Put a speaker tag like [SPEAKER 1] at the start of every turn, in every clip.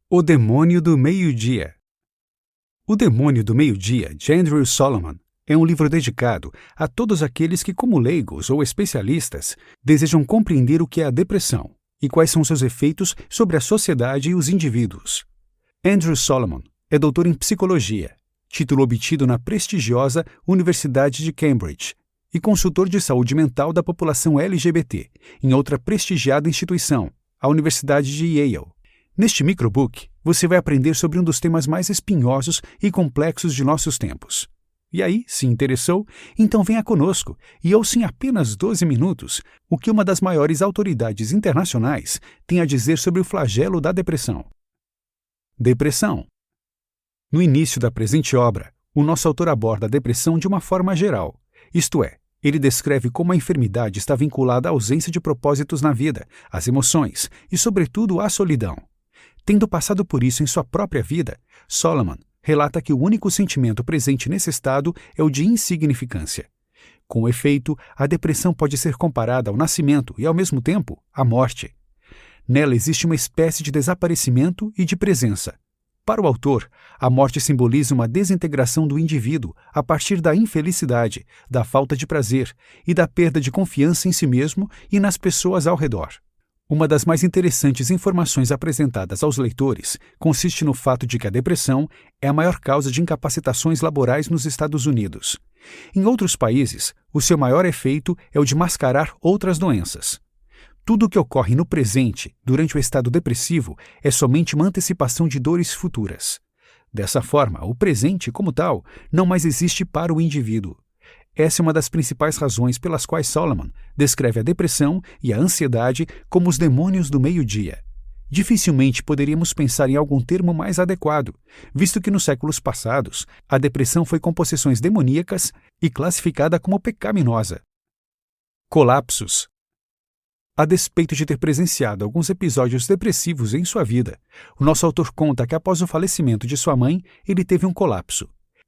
[SPEAKER 1] O Demônio do Meio-Dia. O Demônio do Meio-Dia, de Andrew Solomon, é um livro dedicado a todos aqueles que, como leigos ou especialistas, desejam compreender o que é a depressão e quais são seus efeitos sobre a sociedade e os indivíduos. Andrew Solomon é doutor em psicologia, título obtido na prestigiosa Universidade de Cambridge, e consultor de saúde mental da população LGBT, em outra prestigiada instituição, a Universidade de Yale. Neste microbook, você vai aprender sobre um dos temas mais espinhosos e complexos de nossos tempos. E aí, se interessou? Então venha conosco e ouça em apenas 12 minutos o que uma das maiores autoridades internacionais tem a dizer sobre o flagelo da depressão. Depressão. No início da presente obra, o nosso autor aborda a depressão de uma forma geral, isto é, ele descreve como a enfermidade está vinculada à ausência de propósitos na vida, às emoções e, sobretudo, à solidão. Tendo passado por isso em sua própria vida, Solomon relata que o único sentimento presente nesse estado é o de insignificância. Com efeito, a depressão pode ser comparada ao nascimento e, ao mesmo tempo, à morte. Nela existe uma espécie de desaparecimento e de presença. Para o autor, a morte simboliza uma desintegração do indivíduo a partir da infelicidade, da falta de prazer e da perda de confiança em si mesmo e nas pessoas ao redor. Uma das mais interessantes informações apresentadas aos leitores consiste no fato de que a depressão é a maior causa de incapacitações laborais nos Estados Unidos. Em outros países, o seu maior efeito é o de mascarar outras doenças. Tudo o que ocorre no presente, durante o estado depressivo, é somente uma antecipação de dores futuras. Dessa forma, o presente, como tal, não mais existe para o indivíduo. Essa é uma das principais razões pelas quais Solomon descreve a depressão e a ansiedade como os demônios do meio-dia. Dificilmente poderíamos pensar em algum termo mais adequado, visto que nos séculos passados a depressão foi com possessões demoníacas e classificada como pecaminosa. Colapsos. A despeito de ter presenciado alguns episódios depressivos em sua vida, o nosso autor conta que após o falecimento de sua mãe, ele teve um colapso.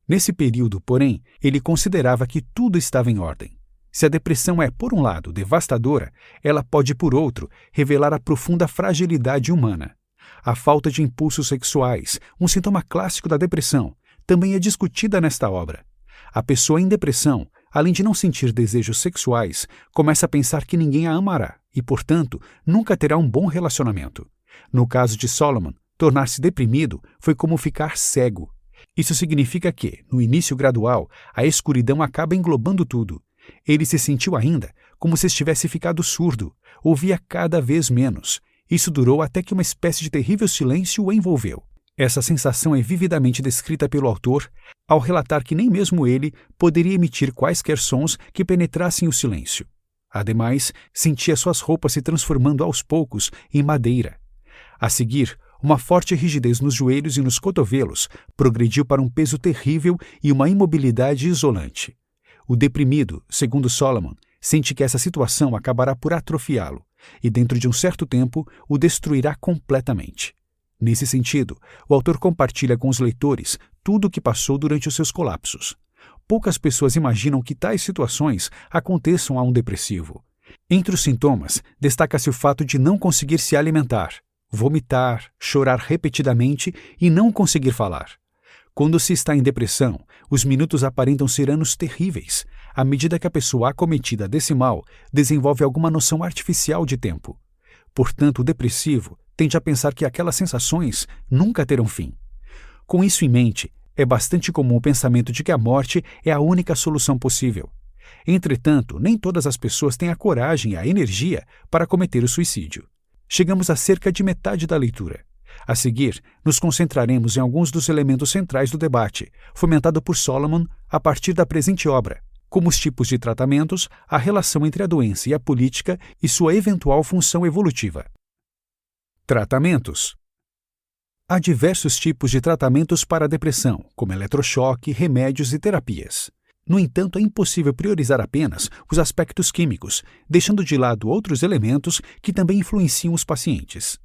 [SPEAKER 1] Nesse período, porém, ele considerava que tudo estava em ordem. Se a depressão é, por um lado, devastadora, ela pode, por outro, revelar a profunda fragilidade humana. A falta de impulsos sexuais, um sintoma clássico da depressão, também é discutida nesta obra. A pessoa em depressão, além de não sentir desejos sexuais, começa a pensar que ninguém a amará e, portanto, nunca terá um bom relacionamento. No caso de Solomon, tornar-se deprimido foi como ficar cego. Isso significa que, no início gradual, a escuridão acaba englobando tudo. Ele se sentiu ainda como se estivesse ficado surdo, ouvia cada vez menos. Isso durou até que uma espécie de terrível silêncio o envolveu. Essa sensação é vividamente descrita pelo autor ao relatar que nem mesmo ele poderia emitir quaisquer sons que penetrassem o silêncio. Ademais, sentia suas roupas se transformando aos poucos em madeira. A seguir, uma forte rigidez nos joelhos e nos cotovelos progrediu para um peso terrível e uma imobilidade isolante. O deprimido, segundo Solomon, sente que essa situação acabará por atrofiá-lo e, dentro de um certo tempo, o destruirá completamente. Nesse sentido, o autor compartilha com os leitores tudo o que passou durante os seus colapsos. Poucas pessoas imaginam que tais situações aconteçam a um depressivo. Entre os sintomas, destaca-se o fato de não conseguir se alimentar, vomitar, chorar repetidamente e não conseguir falar. Quando se está em depressão, os minutos aparentam ser anos terríveis, à medida que a pessoa acometida desse mal desenvolve alguma noção artificial de tempo. Portanto, o depressivo tende a pensar que aquelas sensações nunca terão fim. Com isso em mente, é bastante comum o pensamento de que a morte é a única solução possível. Entretanto, nem todas as pessoas têm a coragem e a energia para cometer o suicídio. Chegamos a cerca de metade da leitura. A seguir, nos concentraremos em alguns dos elementos centrais do debate, fomentado por Solomon a partir da presente obra, como os tipos de tratamentos, a relação entre a doença e a política e sua eventual função evolutiva. Tratamentos. Há diversos tipos de tratamentos para a depressão, como eletrochoque, remédios e terapias. No entanto, é impossível priorizar apenas os aspectos químicos, deixando de lado outros elementos que também influenciam os pacientes.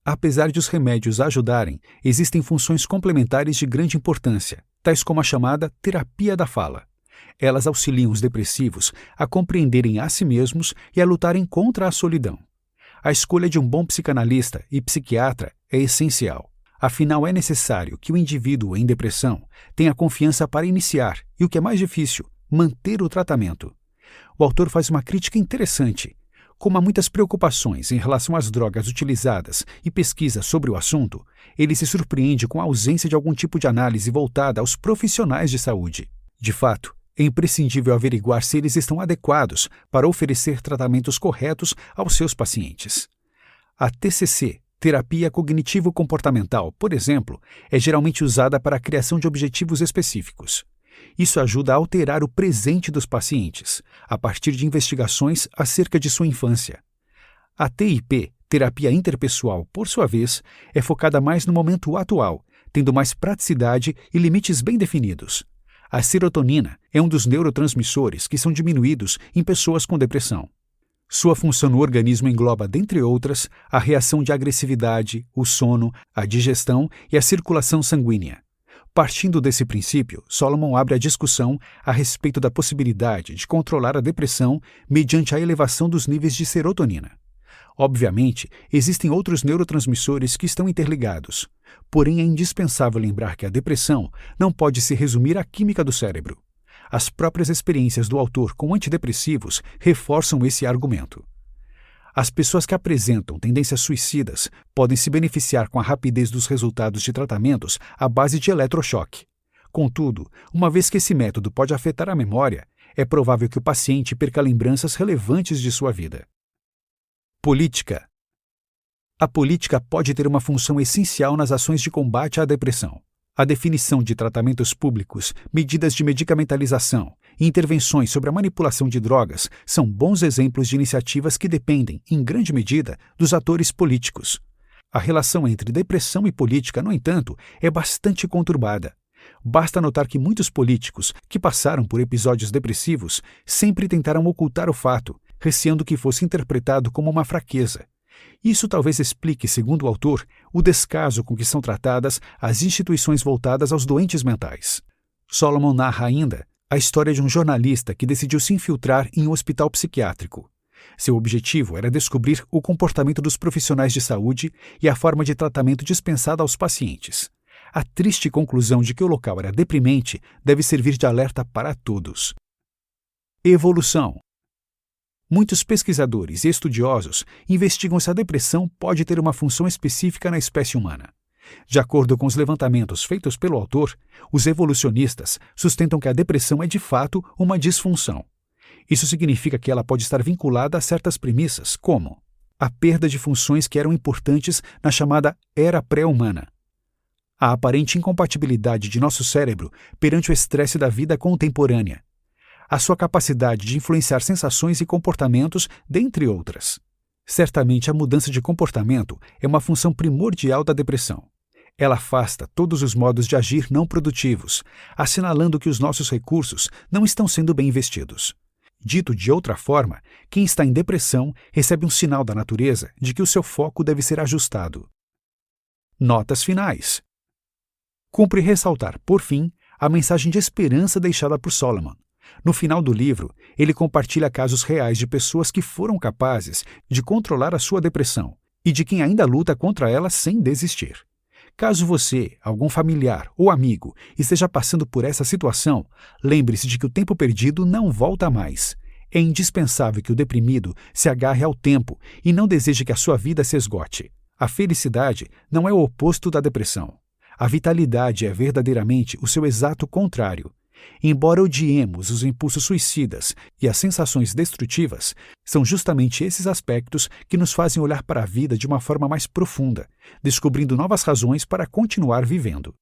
[SPEAKER 1] Apesar de os remédios ajudarem, existem funções complementares de grande importância, tais como a chamada terapia da fala. Elas auxiliam os depressivos a compreenderem a si mesmos e a lutarem contra a solidão. A escolha de um bom psicanalista e psiquiatra é essencial. Afinal, é necessário que o indivíduo em depressão tenha confiança para iniciar e, o que é mais difícil, manter o tratamento. O autor faz uma crítica interessante. Como há muitas preocupações em relação às drogas utilizadas e pesquisas sobre o assunto, ele se surpreende com a ausência de algum tipo de análise voltada aos profissionais de saúde. De fato, é imprescindível averiguar se eles estão adequados para oferecer tratamentos corretos aos seus pacientes. A TCC, terapia cognitivo-comportamental, por exemplo, é geralmente usada para a criação de objetivos específicos. Isso ajuda a alterar o presente dos pacientes, a partir de investigações acerca de sua infância. A TIP, terapia interpessoal, por sua vez, é focada mais no momento atual, tendo mais praticidade e limites bem definidos. A serotonina é um dos neurotransmissores que são diminuídos em pessoas com depressão. Sua função no organismo engloba, dentre outras, a reação de agressividade, o sono, a digestão e a circulação sanguínea. Partindo desse princípio, Solomon abre a discussão a respeito da possibilidade de controlar a depressão mediante a elevação dos níveis de serotonina. Obviamente, existem outros neurotransmissores que estão interligados, porém é indispensável lembrar que a depressão não pode se resumir à química do cérebro. As próprias experiências do autor com antidepressivos reforçam esse argumento. As pessoas que apresentam tendências suicidas podem se beneficiar com a rapidez dos resultados de tratamentos à base de eletrochoque. Contudo, uma vez que esse método pode afetar a memória, é provável que o paciente perca lembranças relevantes de sua vida. Política. A política pode ter uma função essencial nas ações de combate à depressão. A definição de tratamentos públicos, medidas de medicamentalização e intervenções sobre a manipulação de drogas são bons exemplos de iniciativas que dependem, em grande medida, dos atores políticos. A relação entre depressão e política, no entanto, é bastante conturbada. Basta notar que muitos políticos que passaram por episódios depressivos sempre tentaram ocultar o fato, receando que fosse interpretado como uma fraqueza. Isso talvez explique, segundo o autor, o descaso com que são tratadas as instituições voltadas aos doentes mentais. Solomon narra ainda a história de um jornalista que decidiu se infiltrar em um hospital psiquiátrico. Seu objetivo era descobrir o comportamento dos profissionais de saúde e a forma de tratamento dispensada aos pacientes. A triste conclusão de que o local era deprimente deve servir de alerta para todos. Evolução. Muitos pesquisadores e estudiosos investigam se a depressão pode ter uma função específica na espécie humana. De acordo com os levantamentos feitos pelo autor, os evolucionistas sustentam que a depressão é de fato uma disfunção. Isso significa que ela pode estar vinculada a certas premissas, como a perda de funções que eram importantes na chamada era pré-humana, a aparente incompatibilidade de nosso cérebro perante o estresse da vida contemporânea, a sua capacidade de influenciar sensações e comportamentos, dentre outras. Certamente, a mudança de comportamento é uma função primordial da depressão. Ela afasta todos os modos de agir não produtivos, assinalando que os nossos recursos não estão sendo bem investidos. Dito de outra forma, quem está em depressão recebe um sinal da natureza de que o seu foco deve ser ajustado. Notas finais. Cumpre ressaltar, por fim, a mensagem de esperança deixada por Solomon. No final do livro, ele compartilha casos reais de pessoas que foram capazes de controlar a sua depressão e de quem ainda luta contra ela sem desistir. Caso você, algum familiar ou amigo esteja passando por essa situação, lembre-se de que o tempo perdido não volta mais. É indispensável que o deprimido se agarre ao tempo e não deseje que a sua vida se esgote. A felicidade não é o oposto da depressão. A vitalidade é verdadeiramente o seu exato contrário. Embora odiemos os impulsos suicidas e as sensações destrutivas, são justamente esses aspectos que nos fazem olhar para a vida de uma forma mais profunda, descobrindo novas razões para continuar vivendo.